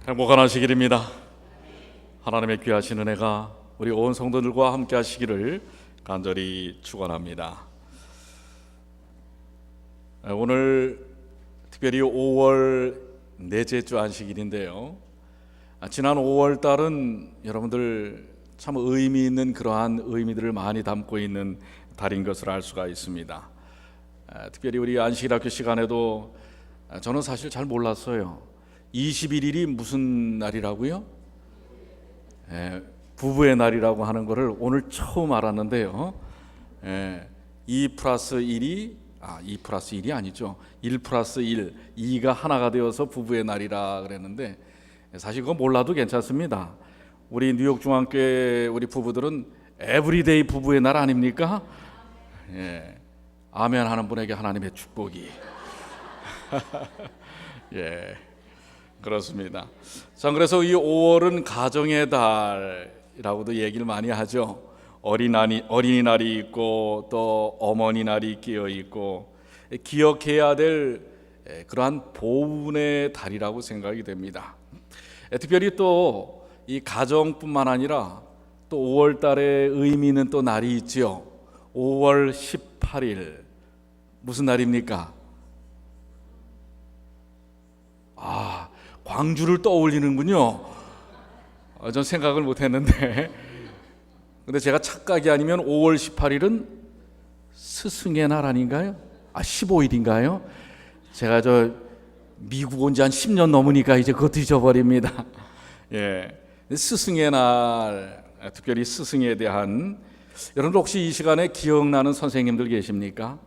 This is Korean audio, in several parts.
행복한 안식일입니다. 하나님의 귀하신 은혜가 우리 온 성도들과 함께 하시기를 간절히 축원합니다. 오늘 특별히 5월 넷째 주 안식일인데요. 지난 5월 달은 여러분들 참 의미 있는 그러한 의미들을 많이 담고 있는 달인 것을 알 수가 있습니다. 특별히 우리 안식일 학교 시간에도 저는 사실 잘 몰랐어요. 21일이 무슨 날이라고요? 부부의 날이라고 하는 것을 오늘 처음 알았는데요. 2 플러스 1이 2 플러스 1이 아니죠. 1 플러스 1, 2가 하나가 되어서 부부의 날이라 그랬는데 사실 그거 몰라도 괜찮습니다. 우리 뉴욕 중앙교회 우리 부부들은 에브리데이 부부의 날 아닙니까? 아멘 하는 분에게 하나님의 축복이 그렇습니다. 자, 그래서 이 5월은 가정의 달이라고도 얘기를 많이 하죠. 어린이날이 있고 또 어머니날이 끼어 있고 기억해야 될 그러한 보훈의 달이라고 생각이 됩니다. 특별히 또 이 가정뿐만 아니라 또 5월 달에 의미 있는 또 날이 있지요. 5월 18일 무슨 날입니까? 광주를 떠올리는군요. 전 생각을 못했는데 근데 제가 착각이 아니면 5월 18일은 스승의 날 아닌가요? 15일인가요? 제가 미국 온 지 한 10년 넘으니까 이제 그것도 잊어버립니다. 스승의 날, 특별히 스승에 대한 여러분들 혹시 이 시간에 기억나는 선생님들 계십니까?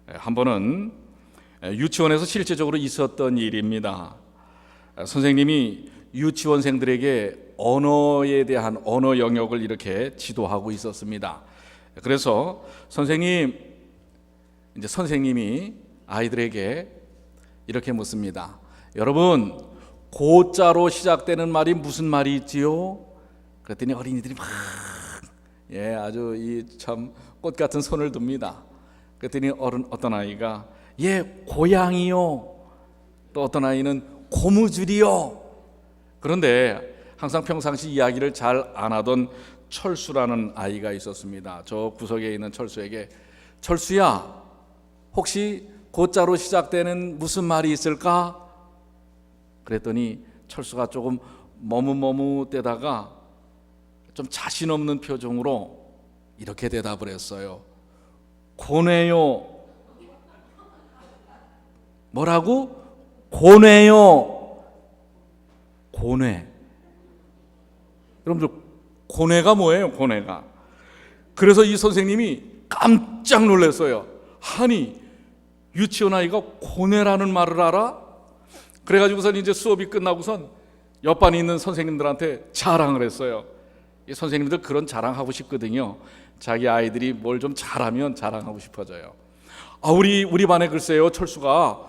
한 번은 유치원에서 실제적으로 있었던 일입니다. 선생님이 유치원생들에게 언어에 대한 언어 영역을 이렇게 지도하고 있었습니다. 그래서 선생님이 아이들에게 이렇게 묻습니다. 여러분, 고자로 시작되는 말이 무슨 말이 있지요? 그랬더니 어린이들이 막 아주 참 꽃 같은 손을 듭니다. 그랬더니 어떤 아이가 고양이요. 또 어떤 아이는 고무줄이요. 그런데 항상 평상시 이야기를 잘 안 하던 철수라는 아이가 있었습니다. 저 구석에 있는 철수에게 철수야, 혹시 고자로 시작되는 무슨 말이 있을까? 그랬더니 철수가 조금 머뭇머뭇대다가 좀 자신 없는 표정으로 이렇게 대답을 했어요. 고뇌요. 뭐라고? 고뇌요. 고뇌. 여러분들 고뇌가 뭐예요? 고뇌가. 그래서 이 선생님이 깜짝 놀랐어요. 아니, 유치원 아이가 고뇌라는 말을 알아? 그래가지고선 이제 수업이 끝나고선 옆반에 있는 선생님들한테 자랑을 했어요. 이 선생님들 그런 자랑하고 싶거든요. 자기 아이들이 뭘 좀 잘하면 자랑하고 싶어져요. 우리 반에 글쎄요, 철수가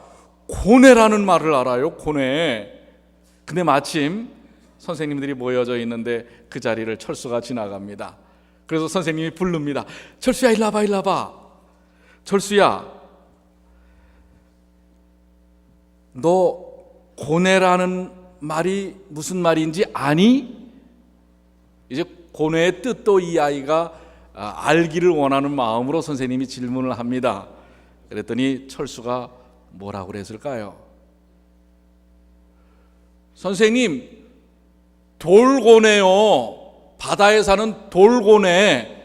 고뇌라는 말을 알아요. 고뇌. 근데 마침 선생님들이 모여져 있는데 그 자리를 철수가 지나갑니다. 그래서 선생님이 부릅니다. 철수야, 일로 와봐. 철수야, 너 고뇌라는 말이 무슨 말인지 아니? 이제 고뇌의 뜻도 이 아이가 알기를 원하는 마음으로 선생님이 질문을 합니다. 그랬더니 철수가 뭐라고 그랬을까요? 선생님, 돌고래요. 바다에 사는 돌고래.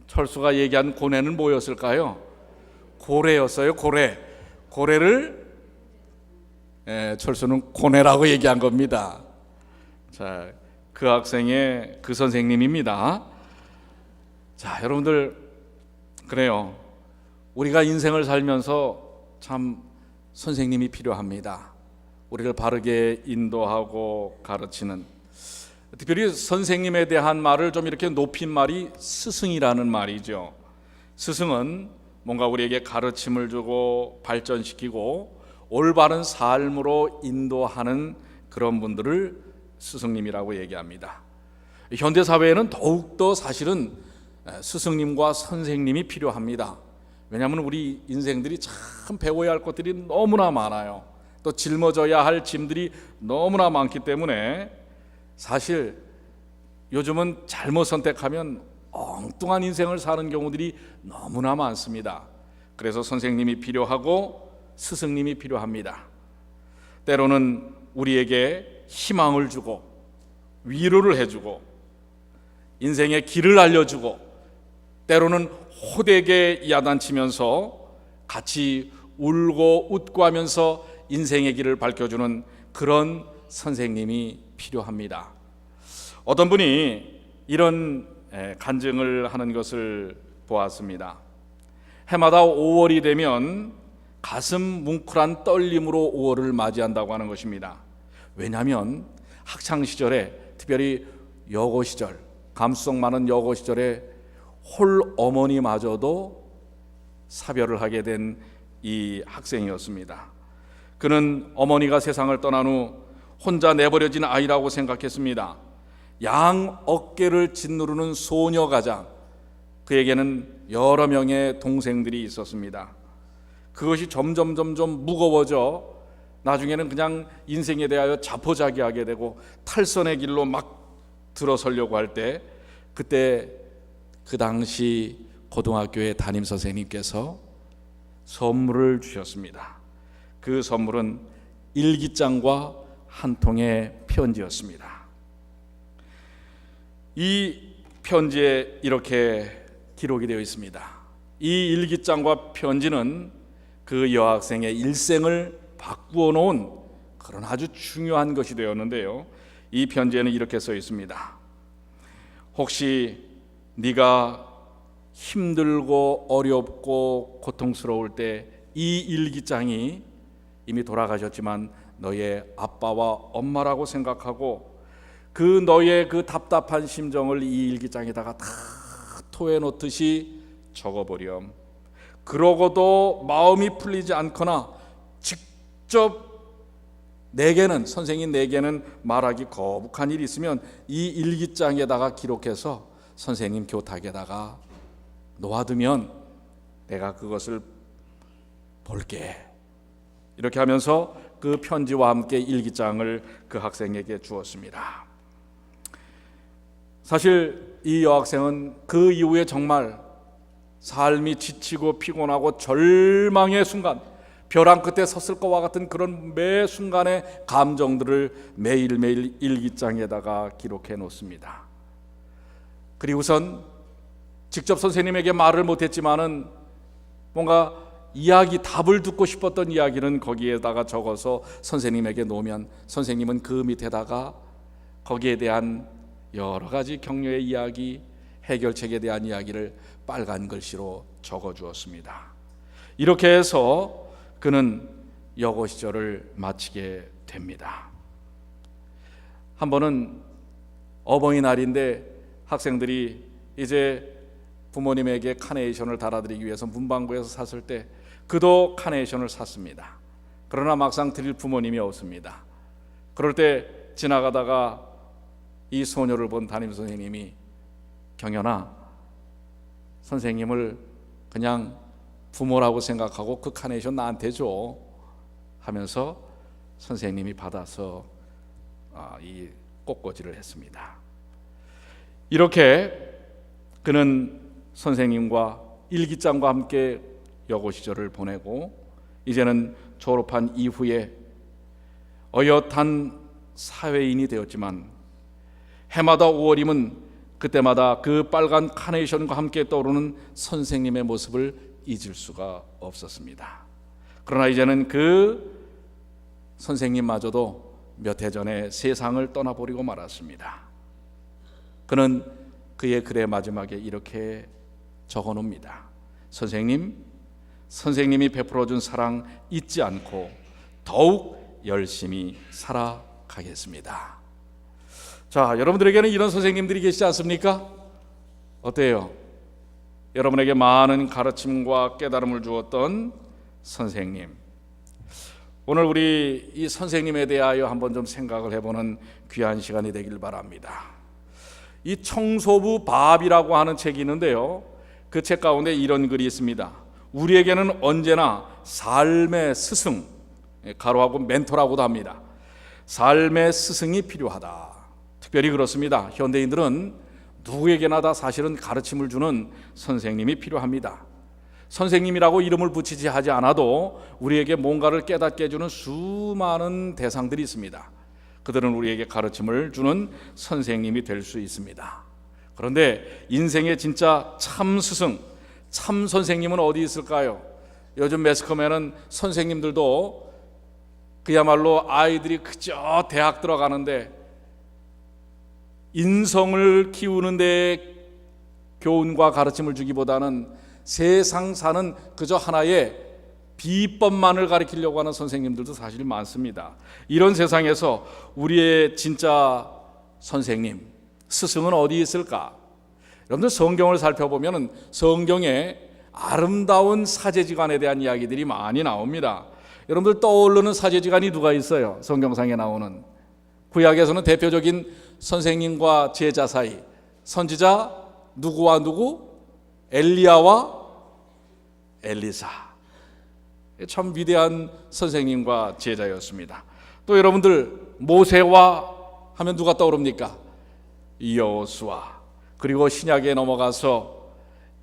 철수가 얘기한 고래는 뭐였을까요? 고래였어요. 고래를 철수는 고래라고 얘기한 겁니다. 자, 그 학생의 그 선생님입니다. 자, 여러분들 그래요. 우리가 인생을 살면서 참 선생님이 필요합니다. 우리를 바르게 인도하고 가르치는, 특별히 선생님에 대한 말을 좀 이렇게 높인 말이 스승이라는 말이죠. 스승은 뭔가 우리에게 가르침을 주고 발전시키고 올바른 삶으로 인도하는 그런 분들을 스승님이라고 얘기합니다. 현대사회에는 더욱더 사실은 스승님과 선생님이 필요합니다. 왜냐하면 우리 인생들이 참 배워야 할 것들이 너무나 많아요. 또 짊어져야 할 짐들이 너무나 많기 때문에 사실 요즘은 잘못 선택하면 엉뚱한 인생을 사는 경우들이 너무나 많습니다. 그래서 선생님이 필요하고 스승님이 필요합니다. 때로는 우리에게 희망을 주고 위로를 해주고 인생의 길을 알려주고 때로는 호되게 야단치면서 같이 울고 웃고 하면서 인생의 길을 밝혀주는 그런 선생님이 필요합니다. 어떤 분이 이런 간증을 하는 것을 보았습니다. 해마다 5월이 되면 가슴 뭉클한 떨림으로 5월을 맞이한다고 하는 것입니다. 왜냐하면 학창시절에 특별히 여고 시절, 감수성 많은 여고 시절에 홀 어머니마저도 사별을 하게 된 이 학생이었습니다. 그는 어머니가 세상을 떠난 후 혼자 내버려진 아이라고 생각했습니다. 양 어깨를 짓누르는 소녀가장, 그에게는 여러 명의 동생들이 있었습니다. 그것이 점점 무거워져 나중에는 그냥 인생에 대하여 자포자기하게 되고 탈선의 길로 막 들어서려고 할 때, 그때 그 당시 고등학교의 담임 선생님께서 선물을 주셨습니다. 그 선물은 일기장과 한 통의 편지였습니다. 이 편지에 이렇게 기록이 되어 있습니다. 이 일기장과 편지는 그 여학생의 일생을 바꾸어 놓은 그런 아주 중요한 것이 되었는데요. 이 편지에는 이렇게 써 있습니다. 혹시 네가 힘들고 어렵고 고통스러울 때 이 일기장이 이미 돌아가셨지만 너의 아빠와 엄마라고 생각하고 그 너의 그 답답한 심정을 이 일기장에다가 다 토해놓듯이 적어보렴. 그러고도 마음이 풀리지 않거나 직접 내게는, 선생님 내게는 말하기 거북한 일이 있으면 이 일기장에다가 기록해서 선생님 교탁에다가 놓아두면 내가 그것을 볼게. 이렇게 하면서 그 편지와 함께 일기장을 그 학생에게 주었습니다. 사실 이 여학생은 그 이후에 정말 삶이 지치고 피곤하고 절망의 순간, 벼랑 끝에 섰을 것과 같은 그런 매 순간의 감정들을 매일매일 일기장에다가 기록해 놓습니다. 그리고선 직접 선생님에게 말을 못했지만은 뭔가 이야기, 답을 듣고 싶었던 이야기는 거기에다가 적어서 선생님에게 놓으면 선생님은 그 밑에다가 거기에 대한 여러 가지 격려의 이야기, 해결책에 대한 이야기를 빨간 글씨로 적어 주었습니다. 이렇게 해서 그는 여고 시절을 마치게 됩니다. 한 번은 어버이날인데 학생들이 이제 부모님에게 카네이션을 달아드리기 위해서 문방구에서 샀을 때 그도 카네이션을 샀습니다. 그러나 막상 드릴 부모님이 없습니다. 그럴 때 지나가다가 이 소녀를 본 담임 선생님이 경연아, 선생님을 그냥 부모라고 생각하고 그 카네이션 나한테 줘 하면서 선생님이 받아서 이 꽃꽂이를 했습니다. 이렇게 그는 선생님과 일기장과 함께 여고 시절을 보내고 이제는 졸업한 이후에 어엿한 사회인이 되었지만 해마다 5월이면 그때마다 그 빨간 카네이션과 함께 떠오르는 선생님의 모습을 잊을 수가 없었습니다. 그러나 이제는 그 선생님마저도 몇 해 전에 세상을 떠나버리고 말았습니다. 그는 그의 글의 마지막에 이렇게 적어놓습니다. 선생님이 베풀어준 사랑 잊지 않고 더욱 열심히 살아가겠습니다. 자, 여러분들에게는 이런 선생님들이 계시지 않습니까? 어때요? 여러분에게 많은 가르침과 깨달음을 주었던 선생님. 오늘 우리 이 선생님에 대하여 한번 좀 생각을 해보는 귀한 시간이 되길 바랍니다. 이 청소부 밥이라고 하는 책이 있는데요, 그 책 가운데 이런 글이 있습니다. 우리에게는 언제나 삶의 스승, 가로하고 멘토라고도 합니다. 삶의 스승이 필요하다. 특별히 그렇습니다. 현대인들은 누구에게나 다 사실은 가르침을 주는 선생님이 필요합니다. 선생님이라고 이름을 붙이지 하지 않아도 우리에게 뭔가를 깨닫게 해주는 수많은 대상들이 있습니다. 그들은 우리에게 가르침을 주는 선생님이 될 수 있습니다. 그런데 인생의 진짜 참 스승, 참 선생님은 어디 있을까요? 요즘 매스컴에는 선생님들도 그야말로 아이들이 그저 대학 들어가는데 인성을 키우는 데 교훈과 가르침을 주기보다는 세상 사는 그저 하나의 비법만을 가르치려고 하는 선생님들도 사실 많습니다. 이런 세상에서 우리의 진짜 선생님, 스승은 어디 있을까? 여러분들 성경을 살펴보면 성경에 아름다운 사제지간에 대한 이야기들이 많이 나옵니다. 여러분들 떠오르는 사제지간이 누가 있어요? 성경상에 나오는. 구약에서는 대표적인 선생님과 제자 사이, 선지자 누구와 누구? 엘리야와 엘리사. 참 위대한 선생님과 제자였습니다. 또 여러분들 모세와 하면 누가 떠오릅니까? 여호수아. 그리고 신약에 넘어가서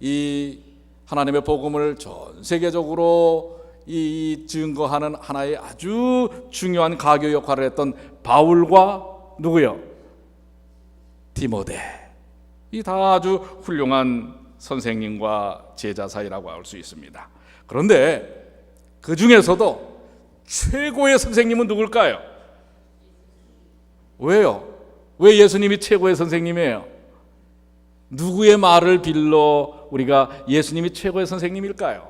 이 하나님의 복음을 전 세계적으로 이 증거하는 하나의 아주 중요한 가교 역할을 했던 바울과 누구요? 디모데. 이 다 아주 훌륭한 선생님과 제자 사이라고 할 수 있습니다. 그런데 그 중에서도 최고의 선생님은 누굴까요? 왜요? 왜 예수님이 최고의 선생님이에요? 누구의 말을 빌러 우리가 예수님이 최고의 선생님일까요?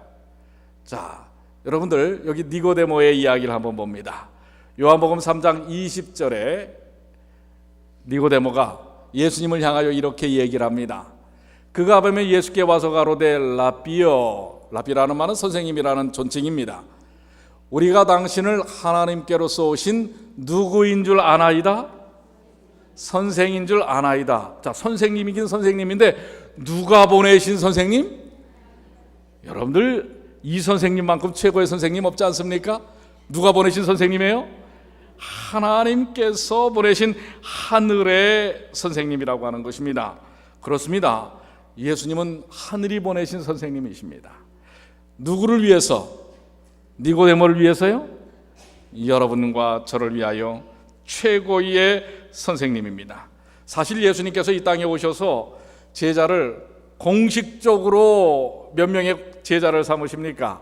자, 여러분들 여기 니고데모의 이야기를 한번 봅니다. 요한복음 3장 20절에 니고데모가 예수님을 향하여 이렇게 얘기를 합니다. 그가 보면 예수께 와서 가로되 라삐여, 라삐라는 말은 선생님이라는 존칭입니다. 우리가 당신을 하나님께로서 오신 누구인 줄 아나이다? 선생인 줄 아나이다. 자, 선생님이긴 선생님인데 누가 보내신 선생님? 여러분들 이 선생님만큼 최고의 선생님 없지 않습니까? 누가 보내신 선생님이에요? 하나님께서 보내신 하늘의 선생님이라고 하는 것입니다. 그렇습니다. 예수님은 하늘이 보내신 선생님이십니다. 누구를 위해서? 니고데모를 위해서요? 여러분과 저를 위하여 최고의 선생님입니다. 사실 예수님께서 이 땅에 오셔서 제자를 공식적으로 몇 명의 제자를 삼으십니까?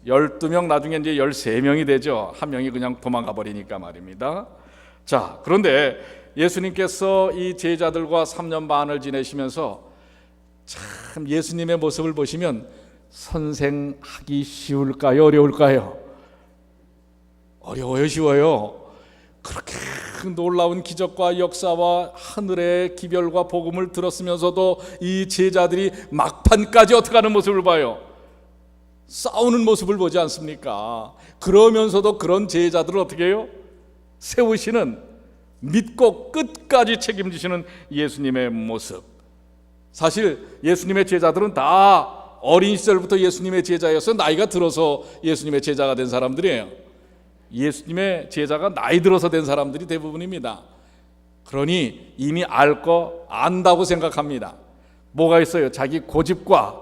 12명, 나중에 이제 13명이 되죠. 한 명이 그냥 도망가 버리니까 말입니다. 자, 그런데 예수님께서 이 제자들과 3년 반을 지내시면서 참 예수님의 모습을 보시면 선생하기 쉬울까요? 어려울까요? 어려워요? 쉬워요? 그렇게 놀라운 기적과 역사와 하늘의 기별과 복음을 들었으면서도 이 제자들이 막판까지 어떻게 하는 모습을 봐요? 싸우는 모습을 보지 않습니까? 그러면서도 그런 제자들을 어떻게 해요? 세우시는, 믿고 끝까지 책임지시는 예수님의 모습. 사실 예수님의 제자들은 다 어린 시절부터 예수님의 제자였어요. 나이가 들어서 예수님의 제자가 된 사람들이에요. 예수님의 제자가 나이 들어서 된 사람들이 대부분입니다. 그러니 이미 알 거 안다고 생각합니다. 뭐가 있어요? 자기 고집과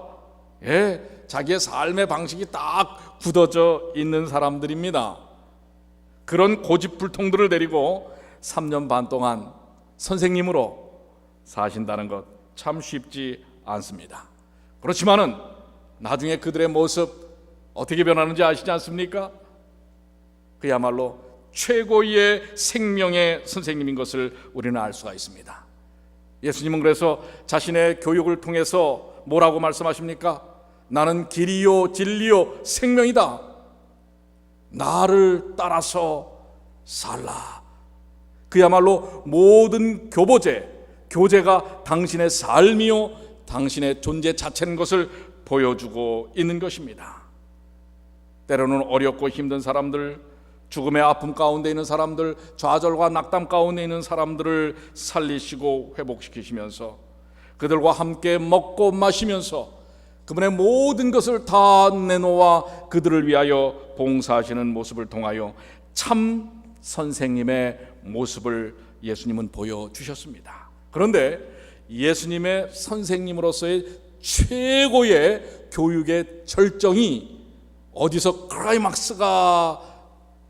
자기의 삶의 방식이 딱 굳어져 있는 사람들입니다. 그런 고집불통들을 데리고 3년 반 동안 선생님으로 사신다는 것 참 쉽지 않습니다. 그렇지만은 나중에 그들의 모습 어떻게 변하는지 아시지 않습니까? 그야말로 최고의 생명의 선생님인 것을 우리는 알 수가 있습니다. 예수님은 그래서 자신의 교육을 통해서 뭐라고 말씀하십니까? 나는 길이요 진리요 생명이다. 나를 따라서 살라. 그야말로 모든 교제가 당신의 삶이요 당신의 존재 자체인 것을 보여주고 있는 것입니다. 때로는 어렵고 힘든 사람들, 죽음의 아픔 가운데 있는 사람들, 좌절과 낙담 가운데 있는 사람들을 살리시고 회복시키시면서 그들과 함께 먹고 마시면서 그분의 모든 것을 다 내놓아 그들을 위하여 봉사하시는 모습을 통하여 참 선생님의 모습을 예수님은 보여주셨습니다. 그런데 예수님의 선생님으로서의 최고의 교육의 절정이 어디서 클라이막스가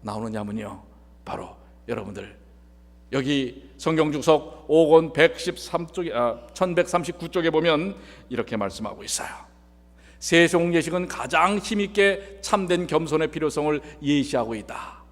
나오느냐면요, 바로 여러분들 여기 성경주석 5권 1139쪽에 보면 이렇게 말씀하고 있어요. 세종 예식은 가장 힘있게 참된 겸손의 필요성을 예시하고 있다.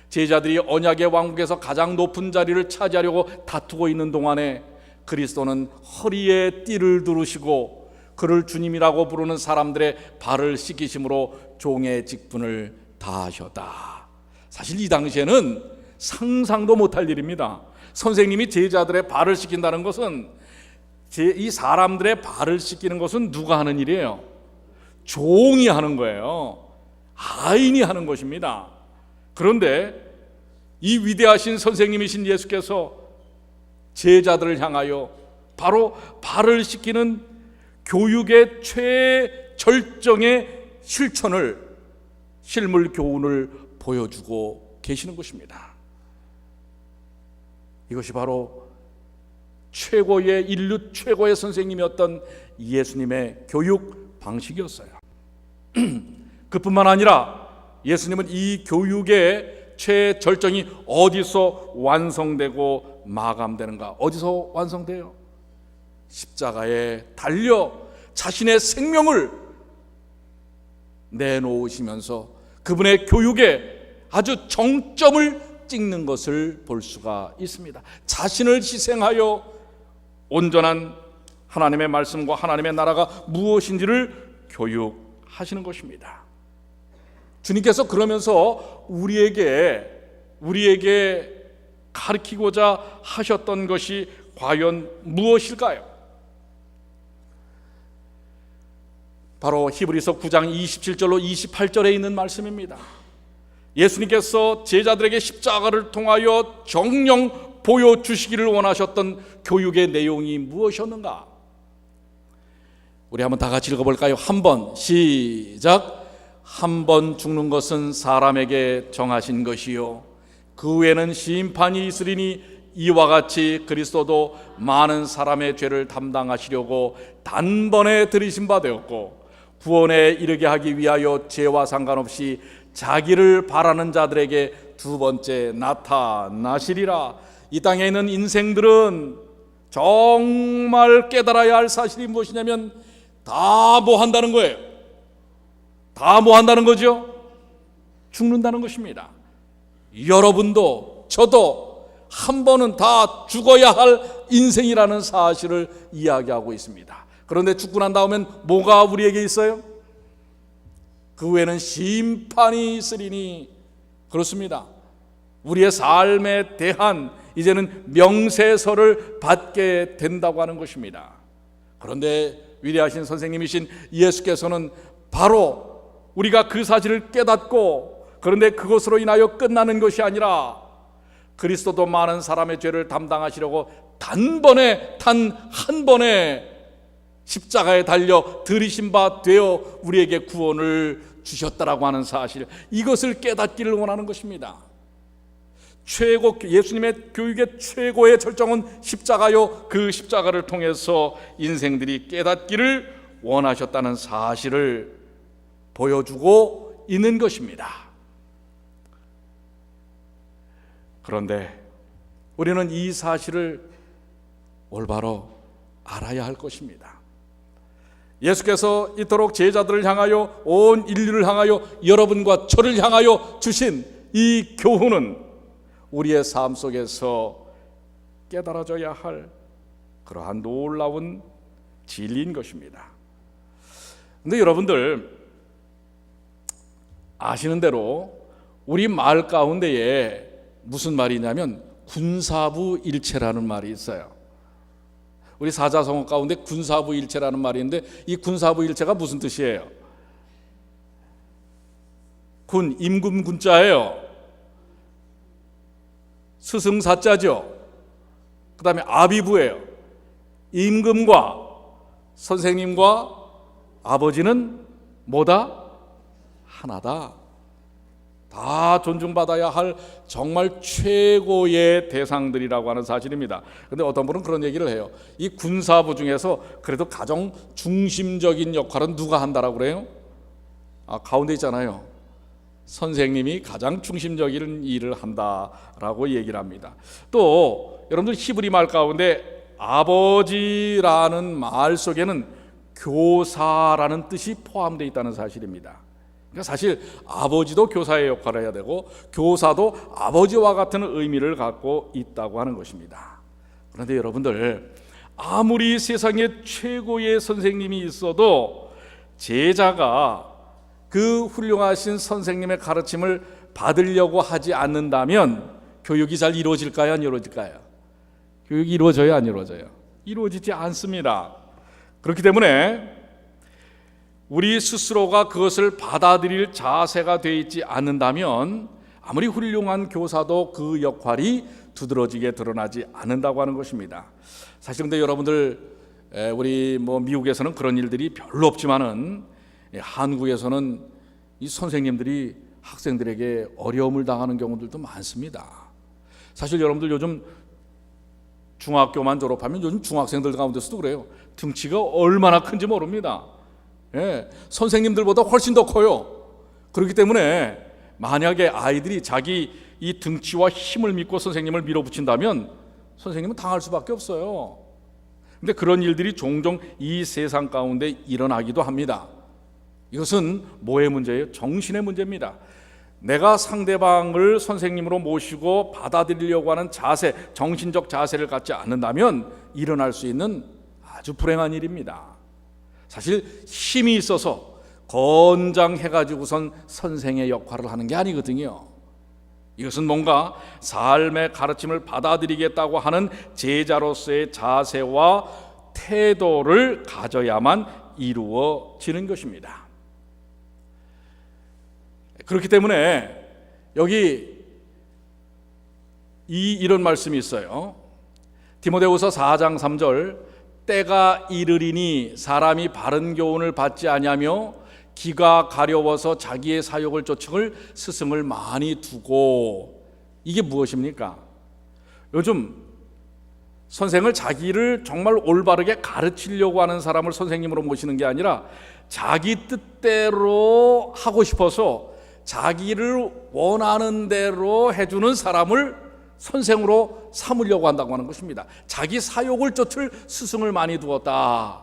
제자들이 언약의 왕국에서 가장 높은 자리를 차지하려고 다투고 있는 동안에 그리스도는 허리에 띠를 두르시고 그를 주님이라고 부르는 사람들의 발을 씻기심으로 종의 직분을 다하셨다. 사실 이 당시에는 상상도 못할 일입니다. 선생님이 제자들의 발을 씻긴다는 것은, 이 사람들의 발을 씻기는 것은 누가 하는 일이에요? 종이 하는 거예요. 하인이 하는 것입니다. 그런데 이 위대하신 선생님이신 예수께서 제자들을 향하여 바로 발을 씻기는 교육의 최절정의 실천을, 실물 교훈을 보여주고 계시는 것입니다. 이것이 바로 최고의, 인류 최고의 선생님이었던 예수님의 교육 방식이었어요. 그뿐만 아니라 예수님은 이 교육의 최절정이 어디서 완성되고 마감되는가? 어디서 완성돼요? 십자가에 달려 자신의 생명을 내놓으시면서 그분의 교육에 아주 정점을 찍는 것을 볼 수가 있습니다. 자신을 희생하여 온전한 하나님의 말씀과 하나님의 나라가 무엇인지를 교육하시는 것입니다. 주님께서 그러면서 우리에게 가르치고자 하셨던 것이 과연 무엇일까요? 바로 히브리서 9장 27절로 28절에 있는 말씀입니다. 예수님께서 제자들에게 십자가를 통하여 정령 보여주시기를 원하셨던 교육의 내용이 무엇이었는가? 우리 한번 다 같이 읽어볼까요? 한번 시작. 한 번 죽는 것은 사람에게 정하신 것이요 그 후에는 심판이 있으리니 이와 같이 그리스도도 많은 사람의 죄를 담당하시려고 단번에 들이신 바 되었고 구원에 이르게 하기 위하여 죄와 상관없이 자기를 바라는 자들에게 두 번째 나타나시리라. 이 땅에 있는 인생들은 정말 깨달아야 할 사실이 무엇이냐면 다 뭐 한다는 거예요? 다 뭐 한다는 거죠? 죽는다는 것입니다. 여러분도 저도 한 번은 다 죽어야 할 인생이라는 사실을 이야기하고 있습니다. 그런데 죽고 난 다음엔 뭐가 우리에게 있어요? 그 후에는 심판이 있으리니, 그렇습니다. 우리의 삶에 대한 이제는 명세서를 받게 된다고 하는 것입니다. 그런데 위대하신 선생님이신 예수께서는 바로 우리가 그 사실을 깨닫고, 그런데 그것으로 인하여 끝나는 것이 아니라 그리스도도 많은 사람의 죄를 담당하시려고 단번에 단 한 번에 십자가에 달려 들이신 바 되어 우리에게 구원을 주셨다라고 하는 사실, 이것을 깨닫기를 원하는 것입니다. 예수님의 교육의 최고의 절정은 십자가요, 그 십자가를 통해서 인생들이 깨닫기를 원하셨다는 사실을 보여주고 있는 것입니다. 그런데 우리는 이 사실을 올바로 알아야 할 것입니다. 예수께서 이토록 제자들을 향하여, 온 인류를 향하여, 여러분과 저를 향하여 주신 이 교훈은 우리의 삶 속에서 깨달아져야 할 그러한 놀라운 진리인 것입니다. 그런데 여러분들 아시는 대로 우리 말 가운데에 무슨 말이 있냐면 군사부 일체라는 말이 있어요. 우리 사자성어 가운데 군사부 일체라는 말이 있는데, 이 군사부 일체가 무슨 뜻이에요? 군, 임금 군자예요. 스승사자죠. 그 다음에 아비부예요. 임금과 선생님과 아버지는 뭐다? 하나다. 다 존중받아야 할 정말 최고의 대상들이라고 하는 사실입니다. 그런데 어떤 분은 그런 얘기를 해요. 이 군사부 중에서 그래도 가장 중심적인 역할은 누가 한다라고 그래요? 가운데 있잖아요. 선생님이 가장 중심적인 일을 한다라고 얘기를 합니다. 또 여러분들 히브리 말 가운데 아버지라는 말 속에는 교사라는 뜻이 포함되어 있다는 사실입니다. 그러니까 사실 아버지도 교사의 역할을 해야 되고 교사도 아버지와 같은 의미를 갖고 있다고 하는 것입니다. 그런데 여러분들, 아무리 세상에 최고의 선생님이 있어도 제자가 그 훌륭하신 선생님의 가르침을 받으려고 하지 않는다면 교육이 잘 이루어질까요? 안 이루어질까요? 교육이 이루어져요? 안 이루어져요? 이루어지지 않습니다. 그렇기 때문에 우리 스스로가 그것을 받아들일 자세가 되어 있지 않는다면 아무리 훌륭한 교사도 그 역할이 두드러지게 드러나지 않는다고 하는 것입니다. 사실 근데 여러분들, 우리 미국에서는 그런 일들이 별로 없지만은 한국에서는 이 선생님들이 학생들에게 어려움을 당하는 경우들도 많습니다. 사실 여러분들 요즘 중학교만 졸업하면 요즘 중학생들 가운데서도 그래요. 등치가 얼마나 큰지 모릅니다. 선생님들보다 훨씬 더 커요. 그렇기 때문에 만약에 아이들이 자기 이 등치와 힘을 믿고 선생님을 밀어붙인다면 선생님은 당할 수밖에 없어요. 그런데 그런 일들이 종종 이 세상 가운데 일어나기도 합니다. 이것은 뭐의 문제예요? 정신의 문제입니다. 내가 상대방을 선생님으로 모시고 받아들이려고 하는 자세, 정신적 자세를 갖지 않는다면 일어날 수 있는 아주 불행한 일입니다. 사실 힘이 있어서 건장해가지고선 선생의 역할을 하는 게 아니거든요. 이것은 뭔가 삶의 가르침을 받아들이겠다고 하는 제자로서의 자세와 태도를 가져야만 이루어지는 것입니다. 그렇기 때문에 여기 이런 말씀이 있어요. 디모데후서 4장 3절, 때가 이르리니 사람이 바른 교훈을 받지 아니하며 기가 가려워서 자기의 사욕을 쫓을 스승을 많이 두고. 이게 무엇입니까? 요즘 선생을 자기를 정말 올바르게 가르치려고 하는 사람을 선생님으로 모시는 게 아니라 자기 뜻대로 하고 싶어서 자기를 원하는 대로 해주는 사람을 선생으로 삼으려고 한다고 하는 것입니다. 자기 사욕을 쫓을 스승을 많이 두었다.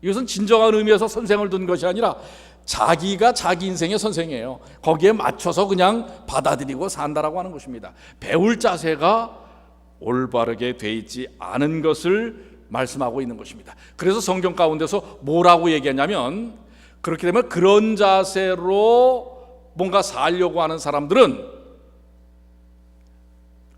이것은 진정한 의미에서 선생을 둔 것이 아니라 자기가 자기 인생의 선생이에요. 거기에 맞춰서 그냥 받아들이고 산다라고 하는 것입니다. 배울 자세가 올바르게 돼 있지 않은 것을 말씀하고 있는 것입니다. 그래서 성경 가운데서 뭐라고 얘기하냐면, 그렇게 되면 그런 자세로 뭔가 살려고 하는 사람들은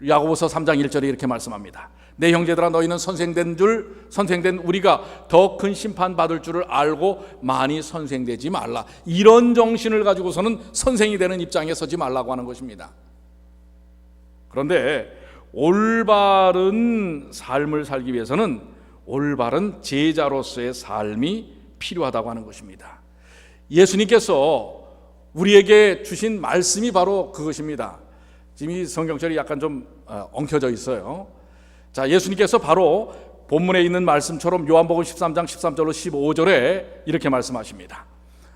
야고보서 3장 1절에 이렇게 말씀합니다. 내 형제들아, 너희는 선생된 우리가 더 큰 심판 받을 줄을 알고 많이 선생되지 말라. 이런 정신을 가지고서는 선생이 되는 입장에 서지 말라고 하는 것입니다. 그런데 올바른 삶을 살기 위해서는 올바른 제자로서의 삶이 필요하다고 하는 것입니다. 예수님께서 우리에게 주신 말씀이 바로 그것입니다. 지금 이 성경절이 약간 좀 엉켜져 있어요. 자, 예수님께서 바로 본문에 있는 말씀처럼 요한복음 13장 13절로 15절에 이렇게 말씀하십니다.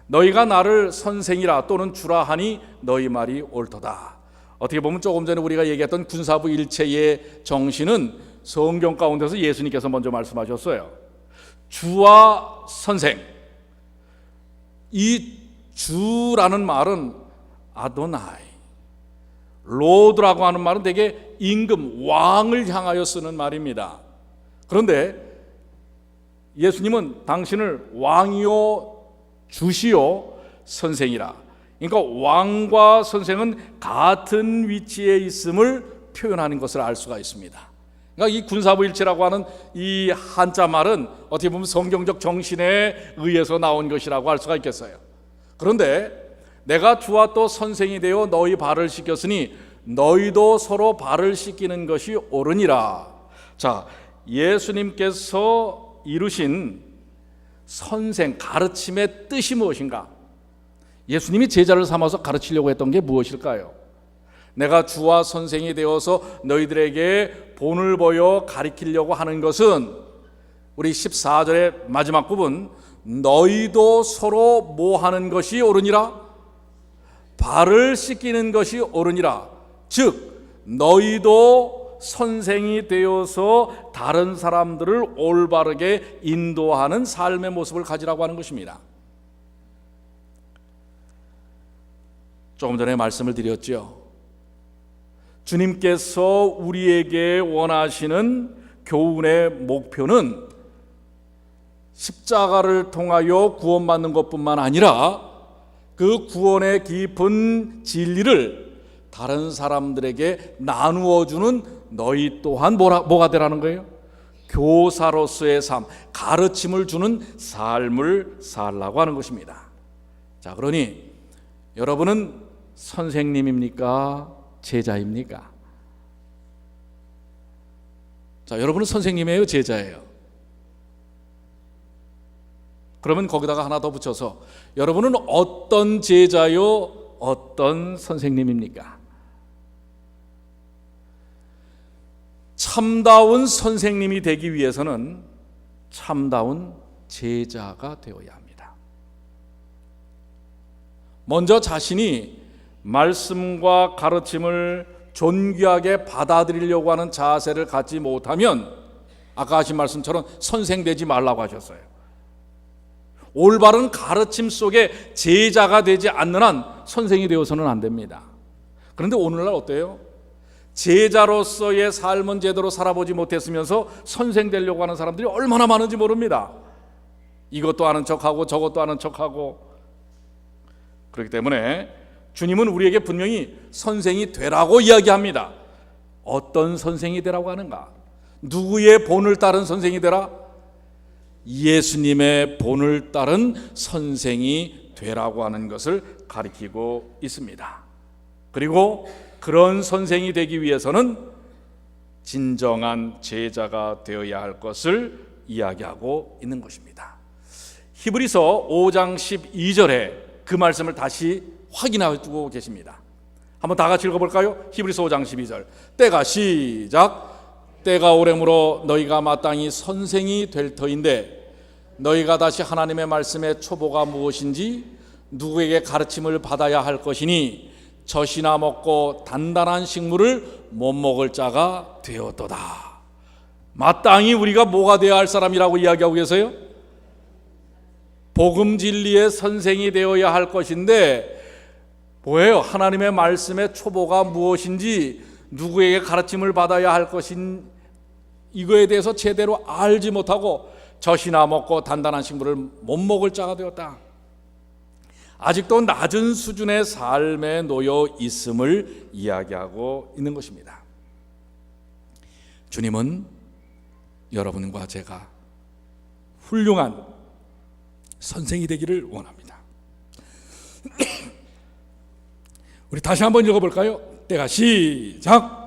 너희가 나를 선생이라 또는 주라 하니 너희 말이 옳도다. 어떻게 보면 조금 전에 우리가 얘기했던 군사부 일체의 정신은 성경 가운데서 예수님께서 먼저 말씀하셨어요. 주와 선생. 이 주라는 말은 아도나이, 로드라고 하는 말은 되게 임금, 왕을 향하여 쓰는 말입니다. 그런데 예수님은 당신을 왕이요 주시요 선생이라. 그러니까 왕과 선생은 같은 위치에 있음을 표현하는 것을 알 수가 있습니다. 그러니까 이 군사부일체라고 하는 이 한자 말은 어떻게 보면 성경적 정신에 의해서 나온 것이라고 할 수가 있겠어요. 그런데 내가 주와 또 선생이 되어 너희 발을 씻겼으니 너희도 서로 발을 씻기는 것이 옳으니라. 자, 예수님께서 이루신 선생, 가르침의 뜻이 무엇인가? 예수님이 제자를 삼아서 가르치려고 했던 게 무엇일까요? 내가 주와 선생이 되어서 너희들에게 본을 보여 가르치려고 하는 것은 우리 14절의 마지막 부분, 너희도 서로 뭐 하는 것이 옳으니라? 발을 씻기는 것이 옳으니라. 즉 너희도 선생이 되어서 다른 사람들을 올바르게 인도하는 삶의 모습을 가지라고 하는 것입니다. 조금 전에 말씀을 드렸죠. 주님께서 우리에게 원하시는 교훈의 목표는 십자가를 통하여 구원받는 것뿐만 아니라 그 구원의 깊은 진리를 다른 사람들에게 나누어 주는 너희 또한 뭐가 되라는 거예요? 교사로서의 삶, 가르침을 주는 삶을 살라고 하는 것입니다. 자, 그러니 여러분은 선생님입니까? 제자입니까? 자, 여러분은 선생님이에요? 제자예요? 그러면 거기다가 하나 더 붙여서 여러분은 어떤 제자요? 어떤 선생님입니까? 참다운 선생님이 되기 위해서는 참다운 제자가 되어야 합니다. 먼저 자신이 말씀과 가르침을 존귀하게 받아들이려고 하는 자세를 갖지 못하면 아까 하신 말씀처럼 선생 되지 말라고 하셨어요. 올바른 가르침 속에 제자가 되지 않는 한 선생이 되어서는 안 됩니다. 그런데 오늘날 어때요? 제자로서의 삶은 제대로 살아보지 못했으면서 선생 되려고 하는 사람들이 얼마나 많은지 모릅니다. 이것도 아는 척하고 저것도 아는 척하고. 그렇기 때문에 주님은 우리에게 분명히 선생이 되라고 이야기합니다. 어떤 선생이 되라고 하는가? 누구의 본을 따른 선생이 되라? 예수님의 본을 따른 선생이 되라고 하는 것을 가리키고 있습니다. 그리고 그런 선생이 되기 위해서는 진정한 제자가 되어야 할 것을 이야기하고 있는 것입니다. 히브리서 5장 12절에 그 말씀을 다시 확인하고 계십니다. 한번 다 같이 읽어볼까요? 히브리서 5장 12절. 때가 시작. 때가 오래므로 너희가 마땅히 선생이 될 터인데 너희가 다시 하나님의 말씀의 초보가 무엇인지 누구에게 가르침을 받아야 할 것이니 젖이나 먹고 단단한 식물을 못 먹을 자가 되었도다. 마땅히 우리가 뭐가 되어야 할 사람이라고 이야기하고 계세요? 복음 진리의 선생이 되어야 할 것인데 뭐예요? 하나님의 말씀의 초보가 무엇인지 누구에게 가르침을 받아야 할 것인 이거에 대해서 제대로 알지 못하고 젖이나 먹고 단단한 식물을 못 먹을 자가 되었다. 아직도 낮은 수준의 삶에 놓여 있음을 이야기하고 있는 것입니다. 주님은 여러분과 제가 훌륭한 선생이 되기를 원합니다. 우리 다시 한번 읽어볼까요? 때가 시작.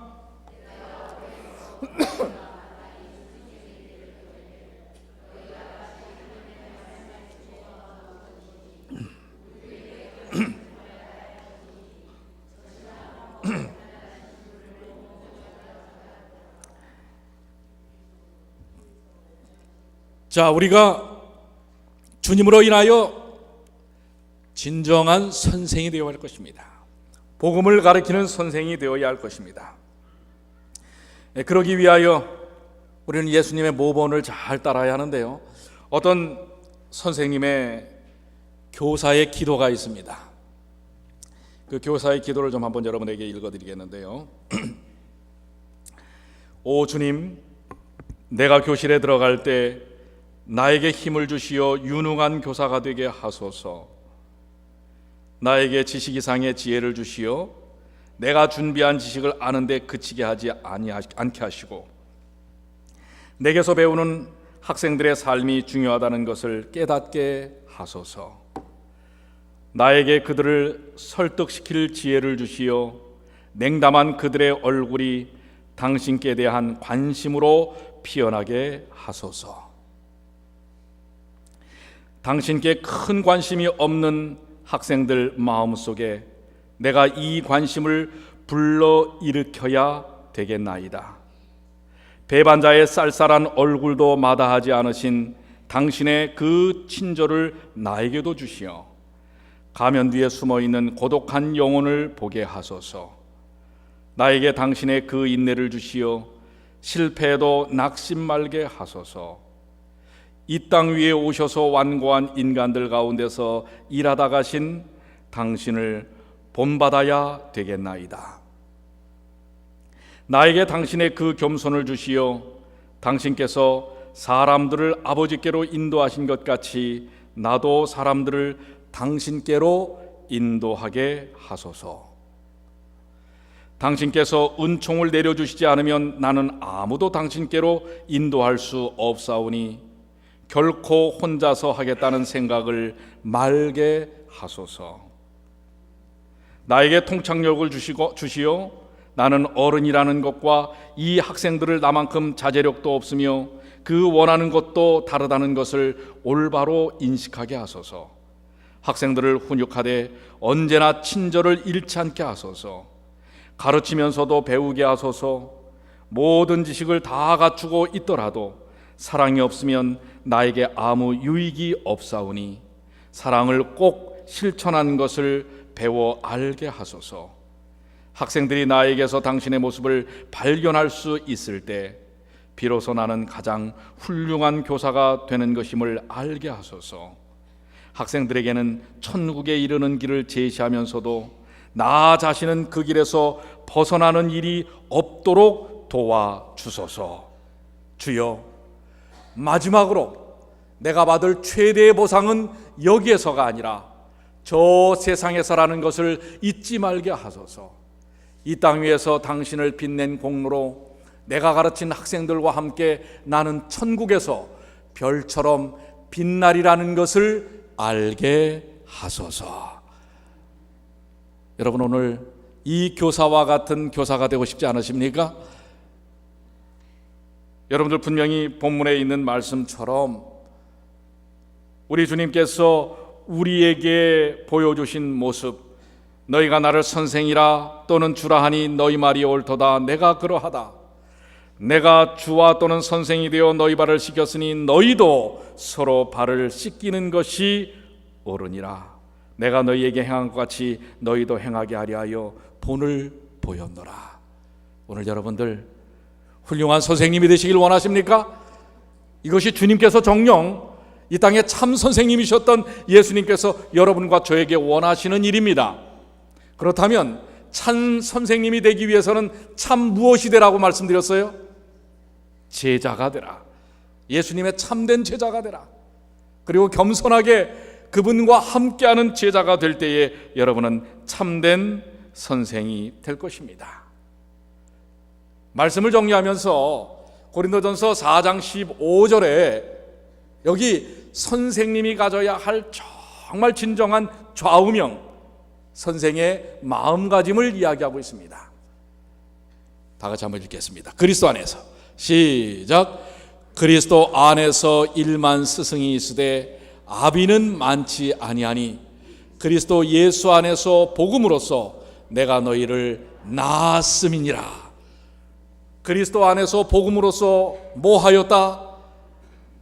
자, 우리가 주님으로 인하여 진정한 선생이 되어야 할 것입니다. 복음을 가르치는 선생이 되어야 할 것입니다. 그러기 위하여 우리는 예수님의 모본을 잘 따라야 하는데요. 어떤 선생님의 교사의 기도가 있습니다. 그 교사의 기도를 좀 한번 여러분에게 읽어드리겠는데요. 오 주님, 내가 교실에 들어갈 때 나에게 힘을 주시어 유능한 교사가 되게 하소서. 나에게 지식 이상의 지혜를 주시어 내가 준비한 지식을 아는데 그치게 하지 않게 하시고 내게서 배우는 학생들의 삶이 중요하다는 것을 깨닫게 하소서. 나에게 그들을 설득시킬 지혜를 주시어 냉담한 그들의 얼굴이 당신께 대한 관심으로 피어나게 하소서. 당신께 큰 관심이 없는 학생들 마음속에 내가 이 관심을 불러일으켜야 되겠나이다. 배반자의 쌀쌀한 얼굴도 마다하지 않으신 당신의 그 친절을 나에게도 주시어 가면 뒤에 숨어있는 고독한 영혼을 보게 하소서. 나에게 당신의 그 인내를 주시어 실패에도 낙심 말게 하소서. 이 땅 위에 오셔서 완고한 인간들 가운데서 일하다 가신 당신을 본받아야 되겠나이다. 나에게 당신의 그 겸손을 주시어 당신께서 사람들을 아버지께로 인도하신 것 같이 나도 사람들을 당신께로 인도하게 하소서. 당신께서 은총을 내려주시지 않으면 나는 아무도 당신께로 인도할 수 없사오니 결코 혼자서 하겠다는 생각을 말게 하소서. 나에게 통찰력을 주시어 나는 어른이라는 것과 이 학생들을 나만큼 자제력도 없으며 그 원하는 것도 다르다는 것을 올바로 인식하게 하소서. 학생들을 훈육하되 언제나 친절을 잃지 않게 하소서. 가르치면서도 배우게 하소서. 모든 지식을 다 갖추고 있더라도 사랑이 없으면 나에게 아무 유익이 없사오니 사랑을 꼭 실천한 것을 배워 알게 하소서. 학생들이 나에게서 당신의 모습을 발견할 수 있을 때 비로소 나는 가장 훌륭한 교사가 되는 것임을 알게 하소서. 학생들에게는 천국에 이르는 길을 제시하면서도 나 자신은 그 길에서 벗어나는 일이 없도록 도와주소서. 주여, 마지막으로 내가 받을 최대의 보상은 여기에서가 아니라 저 세상에서라는 것을 잊지 말게 하소서. 이 땅 위에서 당신을 빛낸 공로로 내가 가르친 학생들과 함께 나는 천국에서 별처럼 빛나리라는 것을 알게 하소서. 여러분, 오늘 이 교사와 같은 교사가 되고 싶지 않으십니까? 여러분들 분명히 본문에 있는 말씀처럼 우리 주님께서 우리에게 보여주신 모습, 너희가 나를 선생이라 또는 주라 하니 너희 말이 옳도다. 내가 그러하다. 내가 주와 또는 선생이 되어 너희 발을 씻겼으니 너희도 서로 발을 씻기는 것이 옳으니라. 내가 너희에게 행한 것 같이 너희도 행하게 하려 하여 본을 보였노라. 오늘 여러분들 훌륭한 선생님이 되시길 원하십니까? 이것이 주님께서 정녕 이 땅에 참 선생님이셨던 예수님께서 여러분과 저에게 원하시는 일입니다. 그렇다면 참 선생님이 되기 위해서는 참 무엇이 되라고 말씀드렸어요? 제자가 되라. 예수님의 참된 제자가 되라. 그리고 겸손하게 그분과 함께하는 제자가 될 때에 여러분은 참된 선생이 될 것입니다. 말씀을 정리하면서 고린도전서 4장 15절에 여기 선생님이 가져야 할 정말 진정한 좌우명, 선생의 마음가짐을 이야기하고 있습니다. 다 같이 한번 읽겠습니다. 그리스도 안에서 시작. 그리스도 안에서 일만 스승이 있으되 아비는 많지 아니하니 그리스도 예수 안에서 복음으로써 내가 너희를 낳았음이니라. 그리스도 안에서 복음으로써 뭐 하였다?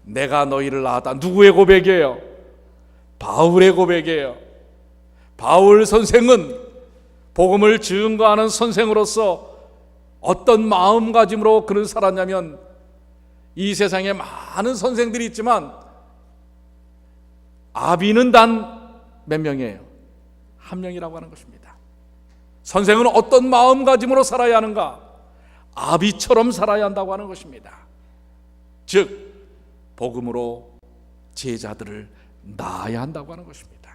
내가 너희를 낳았다. 누구의 고백이에요? 바울의 고백이에요. 바울 선생은 복음을 증거하는 선생으로서 어떤 마음가짐으로 그를 살았냐면, 이 세상에 많은 선생들이 있지만 아비는 단 몇 명이에요? 한 명이라고 하는 것입니다. 선생은 어떤 마음가짐으로 살아야 하는가? 아비처럼 살아야 한다고 하는 것입니다. 즉 복음으로 제자들을 낳아야 한다고 하는 것입니다.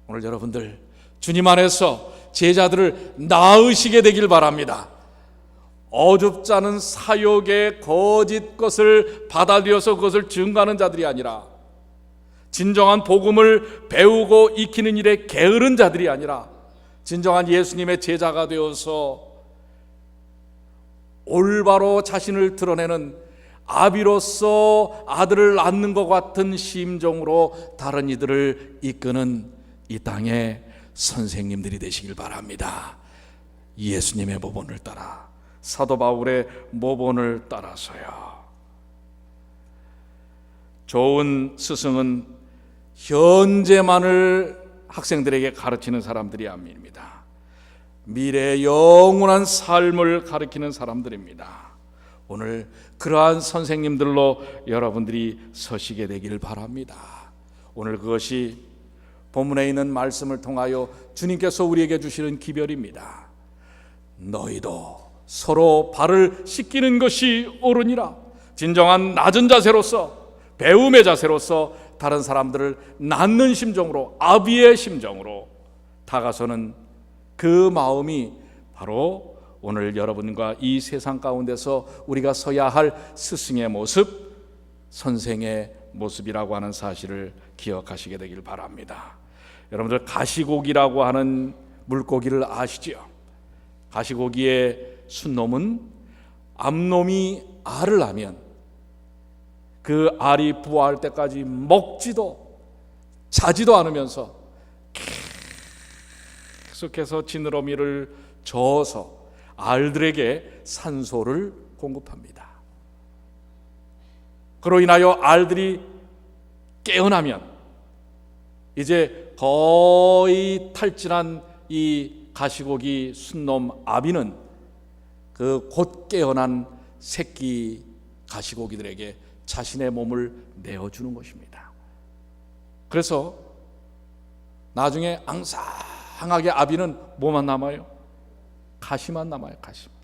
오늘 여러분들 주님 안에서 제자들을 낳으시게 되길 바랍니다. 어줍지 않은 사욕의 거짓 것을 받아들여서 그것을 증거하는 자들이 아니라, 진정한 복음을 배우고 익히는 일에 게으른 자들이 아니라, 진정한 예수님의 제자가 되어서 올바로 자신을 드러내는 아비로서 아들을 낳는 것 같은 심정으로 다른 이들을 이끄는 이 땅의 선생님들이 되시길 바랍니다. 예수님의 모본을 따라, 사도 바울의 모본을 따라서요. 좋은 스승은 현재만을 학생들에게 가르치는 사람들이 아닙니다. 미래의 영원한 삶을 가르치는 사람들입니다. 오늘 그러한 선생님들로 여러분들이 서시게 되기를 바랍니다. 오늘 그것이 본문에 있는 말씀을 통하여 주님께서 우리에게 주시는 기별입니다. 너희도 서로 발을 씻기는 것이 옳으니라. 진정한 낮은 자세로서, 배움의 자세로서 다른 사람들을 낳는 심정으로, 아비의 심정으로 다가서는 그 마음이 바로 오늘 여러분과 이 세상 가운데서 우리가 서야 할 스승의 모습, 선생의 모습이라고 하는 사실을 기억하시게 되길 바랍니다. 여러분들 가시고기라고 하는 물고기를 아시죠? 가시고기의 순놈은 암놈이 알을 낳으면 그 알이 부화할 때까지 먹지도 자지도 않으면서 계속해서 지느러미를 저어서 알들에게 산소를 공급합니다. 그로 인하여 알들이 깨어나면 이제 거의 탈진한 이 가시고기 순놈 아비는 그 곧 깨어난 새끼 가시고기들에게 자신의 몸을 내어주는 것입니다. 그래서 나중에 앙상하게 아비는 뭐만 남아요? 가시만 남아요. 가시만.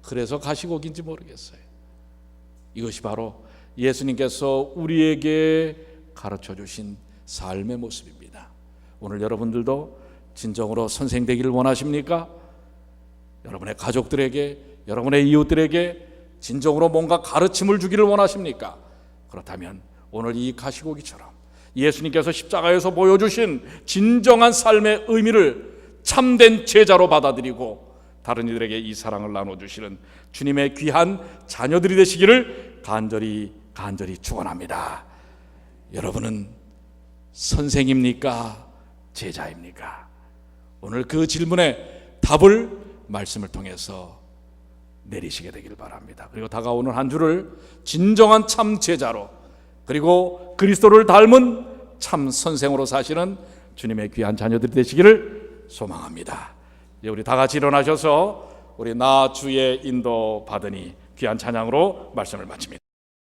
그래서 가시고기인지 모르겠어요. 이것이 바로 예수님께서 우리에게 가르쳐 주신 삶의 모습입니다. 오늘 여러분들도 진정으로 선생 되기를 원하십니까? 여러분의 가족들에게, 여러분의 이웃들에게 진정으로 뭔가 가르침을 주기를 원하십니까? 그렇다면 오늘 이 가시고기처럼 예수님께서 십자가에서 보여주신 진정한 삶의 의미를 참된 제자로 받아들이고 다른 이들에게 이 사랑을 나눠주시는 주님의 귀한 자녀들이 되시기를 간절히 축원합니다. 여러분은 선생입니까? 제자입니까? 오늘 그 질문에 답을 말씀을 통해서 내리시게 되기를 바랍니다. 그리고 다가오는 한 주를 진정한 참 제자로, 그리고 그리스도를 닮은 참 선생으로 사시는 주님의 귀한 자녀들이 되시기를 소망합니다. 이제 우리 다 같이 일어나셔서 우리 나 주의 인도 받으니 귀한 찬양으로 말씀을 마칩니다.